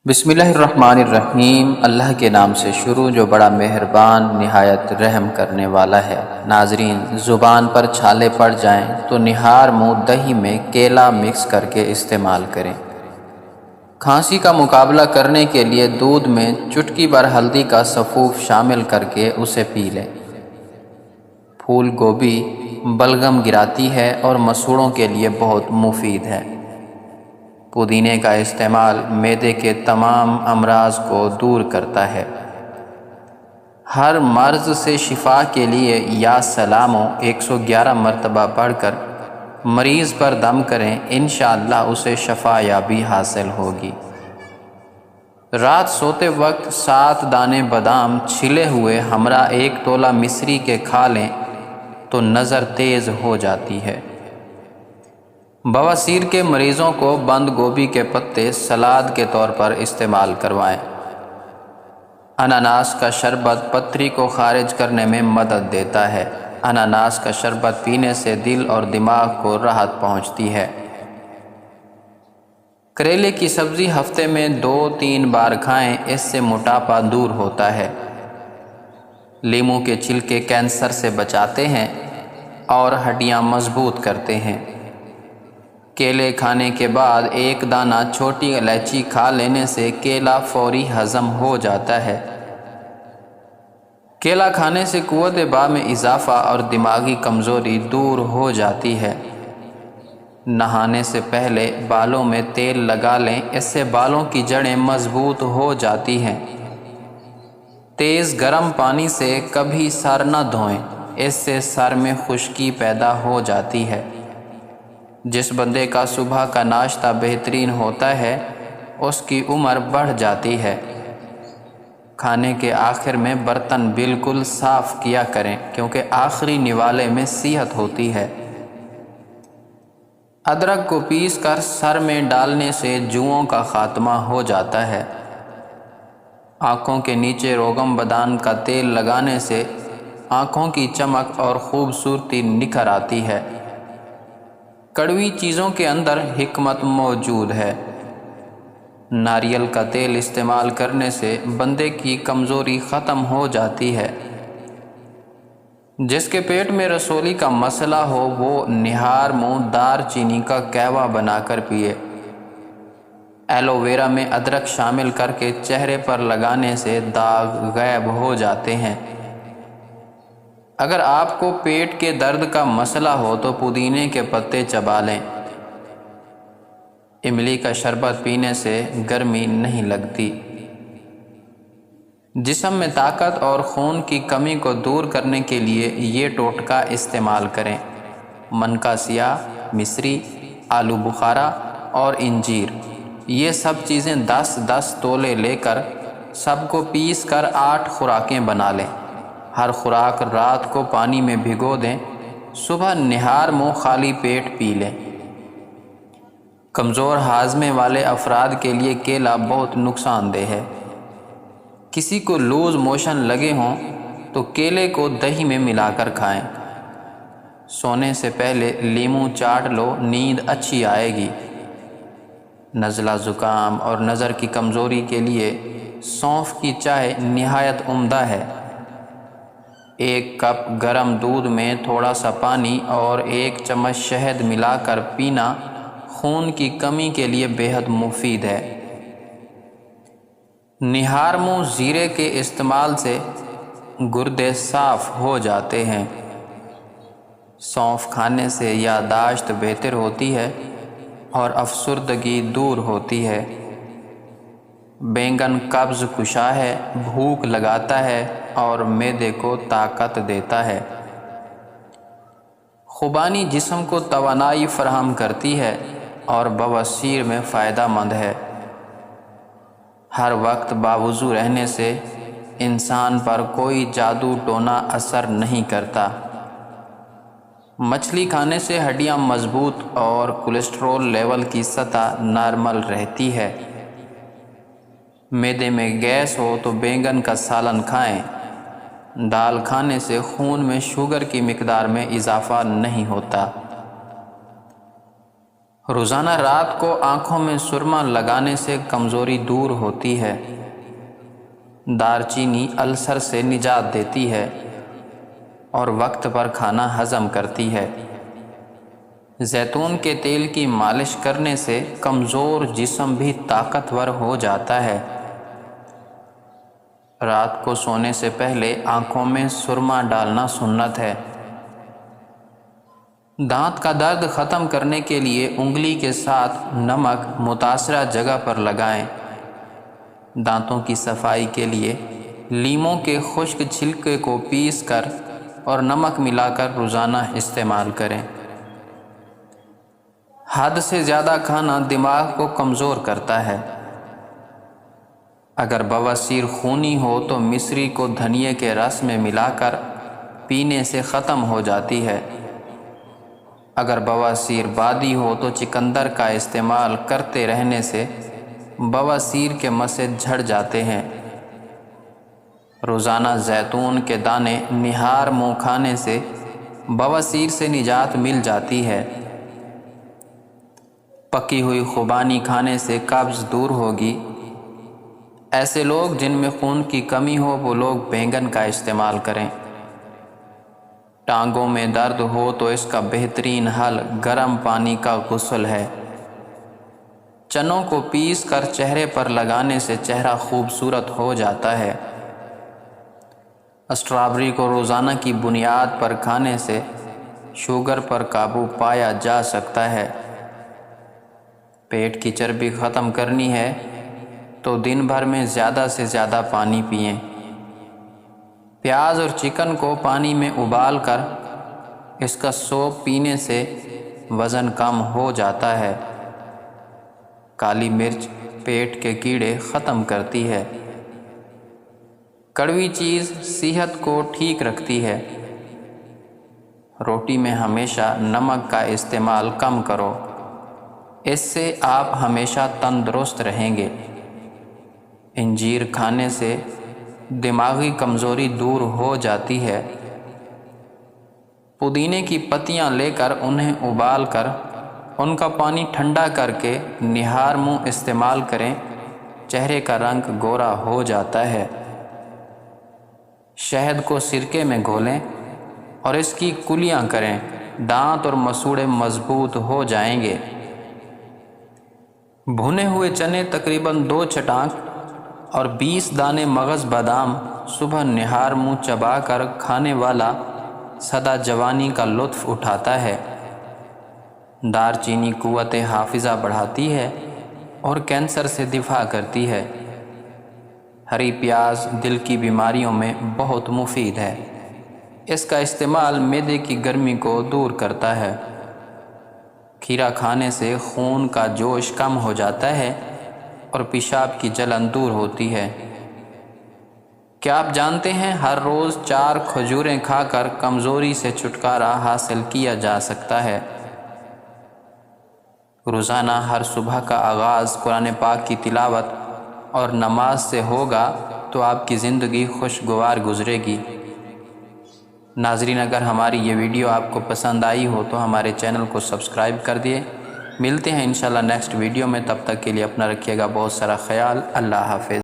بسم اللہ الرحمن الرحیم۔ اللہ کے نام سے شروع جو بڑا مہربان نہایت رحم کرنے والا ہے۔ ناظرین، زبان پر چھالے پڑ جائیں تو نہار منہ دہی میں کیلا مکس کر کے استعمال کریں۔ کھانسی کا مقابلہ کرنے کے لیے دودھ میں چٹکی بھر ہلدی کا سفوف شامل کر کے اسے پی لیں۔ پھول گوبھی بلغم گراتی ہے اور مسوڑوں کے لیے بہت مفید ہے۔ پودینے کا استعمال معدے کے تمام امراض کو دور کرتا ہے۔ ہر مرض سے شفا کے لیے یا سلامو 111 مرتبہ پڑھ کر مریض پر دم کریں، انشاءاللہ اسے شفا یابی حاصل ہوگی۔ رات سوتے وقت 7 دانے بادام چھلے ہوئے ہمراہ 1 تولہ مصری کے کھا لیں تو نظر تیز ہو جاتی ہے۔ بواسیر کے مریضوں کو بند گوبھی کے پتے سلاد کے طور پر استعمال کروائیں۔ اناناس کا شربت پتھری کو خارج کرنے میں مدد دیتا ہے۔ اناناس کا شربت پینے سے دل اور دماغ کو راحت پہنچتی ہے۔ کریلے کی سبزی ہفتے میں 2-3 بار کھائیں، اس سے موٹاپا دور ہوتا ہے۔ لیموں کے چھلکے کینسر سے بچاتے ہیں اور ہڈیاں مضبوط کرتے ہیں۔ کیلے کھانے کے بعد 1 دانہ چھوٹی الائچی کھا لینے سے کیلا فوری ہضم ہو جاتا ہے۔ کیلا کھانے سے قوت باہ میں اضافہ اور دماغی کمزوری دور ہو جاتی ہے۔ نہانے سے پہلے بالوں میں تیل لگا لیں، اس سے بالوں کی جڑیں مضبوط ہو جاتی ہیں۔ تیز گرم پانی سے کبھی سر نہ دھوئیں، اس سے سر میں خشکی پیدا ہو جاتی ہے۔ جس بندے کا صبح کا ناشتہ بہترین ہوتا ہے اس کی عمر بڑھ جاتی ہے۔ کھانے کے آخر میں برتن بالکل صاف کیا کریں کیونکہ آخری نوالے میں صحت ہوتی ہے۔ ادرک کو پیس کر سر میں ڈالنے سے جوؤں کا خاتمہ ہو جاتا ہے۔ آنکھوں کے نیچے روغن بدان کا تیل لگانے سے آنکھوں کی چمک اور خوبصورتی نکھر آتی ہے۔ کڑوی چیزوں کے اندر حکمت موجود ہے۔ ناریل کا تیل استعمال کرنے سے بندے کی کمزوری ختم ہو جاتی ہے۔ جس کے پیٹ میں رسولی کا مسئلہ ہو وہ نہار منہ دار چینی کا قہوہ بنا کر پیے۔ ایلو ویرا میں ادرک شامل کر کے چہرے پر لگانے سے داغ غائب ہو جاتے ہیں۔ اگر آپ کو پیٹ کے درد کا مسئلہ ہو تو پودینے کے پتے چبا لیں۔ املی کا شربت پینے سے گرمی نہیں لگتی۔ جسم میں طاقت اور خون کی کمی کو دور کرنے کے لیے یہ ٹوٹکا استعمال کریں۔ منکا سیاہ، مصری، آلو بخارا اور انجیر، یہ سب چیزیں 10-10 تولے لے کر سب کو پیس کر 8 خوراکیں بنا لیں۔ ہر خوراک رات کو پانی میں بھگو دیں، صبح نہار منہ خالی پیٹ پی لیں۔ کمزور ہاضمے والے افراد کے لیے کیلا بہت نقصان دہ ہے۔ کسی کو لوز موشن لگے ہوں تو کیلے کو دہی میں ملا کر کھائیں۔ سونے سے پہلے لیموں چاٹ لو، نیند اچھی آئے گی۔ نزلہ زکام اور نظر کی کمزوری کے لیے سونف کی چائے نہایت عمدہ ہے۔ 1 کپ گرم دودھ میں تھوڑا سا پانی اور 1 چمچ شہد ملا کر پینا خون کی کمی کے لیے بے حد مفید ہے۔ نہار منہ زیرے کے استعمال سے گردے صاف ہو جاتے ہیں۔ سونف کھانے سے یادداشت بہتر ہوتی ہے اور افسردگی دور ہوتی ہے۔ بینگن قبض کشا ہے، بھوک لگاتا ہے اور معدے کو طاقت دیتا ہے۔ خوبانی جسم کو توانائی فراہم کرتی ہے اور بواسیر میں فائدہ مند ہے۔ ہر وقت باوضو رہنے سے انسان پر کوئی جادو ٹونا اثر نہیں کرتا۔ مچھلی کھانے سے ہڈیاں مضبوط اور کولیسٹرول لیول کی سطح نارمل رہتی ہے۔ معدے میں گیس ہو تو بینگن کا سالن کھائیں۔ دال کھانے سے خون میں شوگر کی مقدار میں اضافہ نہیں ہوتا۔ روزانہ رات کو آنکھوں میں سرما لگانے سے کمزوری دور ہوتی ہے۔ دار چینی السر سے نجات دیتی ہے اور وقت پر کھانا ہضم کرتی ہے۔ زیتون کے تیل کی مالش کرنے سے کمزور جسم بھی طاقتور ہو جاتا ہے۔ رات کو سونے سے پہلے آنکھوں میں سرما ڈالنا سنت ہے۔ دانت کا درد ختم کرنے کے لیے انگلی کے ساتھ نمک متاثرہ جگہ پر لگائیں۔ دانتوں کی صفائی کے لیے لیموں کے خشک چھلکے کو پیس کر اور نمک ملا کر روزانہ استعمال کریں۔ حد سے زیادہ کھانا دماغ کو کمزور کرتا ہے۔ اگر بواسیر خونی ہو تو مصری کو دھنیے کے رس میں ملا کر پینے سے ختم ہو جاتی ہے۔ اگر بواسیر بادی ہو تو چقندر کا استعمال کرتے رہنے سے بواسیر کے مسئلے جھڑ جاتے ہیں۔ روزانہ زیتون کے دانے نہار منہ کھانے سے بواسیر سے نجات مل جاتی ہے۔ پکی ہوئی خوبانی کھانے سے قبض دور ہوگی۔ ایسے لوگ جن میں خون کی کمی ہو وہ لوگ بینگن کا استعمال کریں۔ ٹانگوں میں درد ہو تو اس کا بہترین حل گرم پانی کا غسل ہے۔ چنوں کو پیس کر چہرے پر لگانے سے چہرہ خوبصورت ہو جاتا ہے۔ اسٹرابری کو روزانہ کی بنیاد پر کھانے سے شوگر پر قابو پایا جا سکتا ہے۔ پیٹ کی چربی ختم کرنی ہے تو دن بھر میں زیادہ سے زیادہ پانی پئیں۔ پیاز اور چکن کو پانی میں ابال کر اس کا سوپ پینے سے وزن کم ہو جاتا ہے۔ کالی مرچ پیٹ کے کیڑے ختم کرتی ہے۔ کڑوی چیز صحت کو ٹھیک رکھتی ہے۔ روٹی میں ہمیشہ نمک کا استعمال کم کرو، اس سے آپ ہمیشہ تندرست رہیں گے۔ انجیر کھانے سے دماغی کمزوری دور ہو جاتی ہے۔ پودینے کی پتیاں لے کر انہیں ابال کر ان کا پانی ٹھنڈا کر کے نہار منہ استعمال کریں، چہرے کا رنگ گورا ہو جاتا ہے۔ شہد کو سرکے میں گھولیں اور اس کی کلیاں کریں، دانت اور مسوڑے مضبوط ہو جائیں گے۔ بھنے ہوئے چنے تقریباً 2 چٹانک اور 20 دانے مغز بادام صبح نہار منہ چبا کر کھانے والا سدا جوانی کا لطف اٹھاتا ہے۔ دار چینی قوت حافظہ بڑھاتی ہے اور کینسر سے دفاع کرتی ہے۔ ہری پیاز دل کی بیماریوں میں بہت مفید ہے۔ اس کا استعمال معدے کی گرمی کو دور کرتا ہے۔ کھیرا کھانے سے خون کا جوش کم ہو جاتا ہے اور پیشاب کی جلن دور ہوتی ہے۔ کیا آپ جانتے ہیں ہر روز 4 کھجوریں کھا کر کمزوری سے چھٹکارا حاصل کیا جا سکتا ہے؟ روزانہ ہر صبح کا آغاز قرآن پاک کی تلاوت اور نماز سے ہوگا تو آپ کی زندگی خوشگوار گزرے گی۔ ناظرین، اگر ہماری یہ ویڈیو آپ کو پسند آئی ہو تو ہمارے چینل کو سبسکرائب کر دیے۔ ملتے ہیں انشاءاللہ نیکسٹ ویڈیو میں، تب تک کے لیے اپنا رکھیے گا بہت سارا خیال۔ اللہ حافظ۔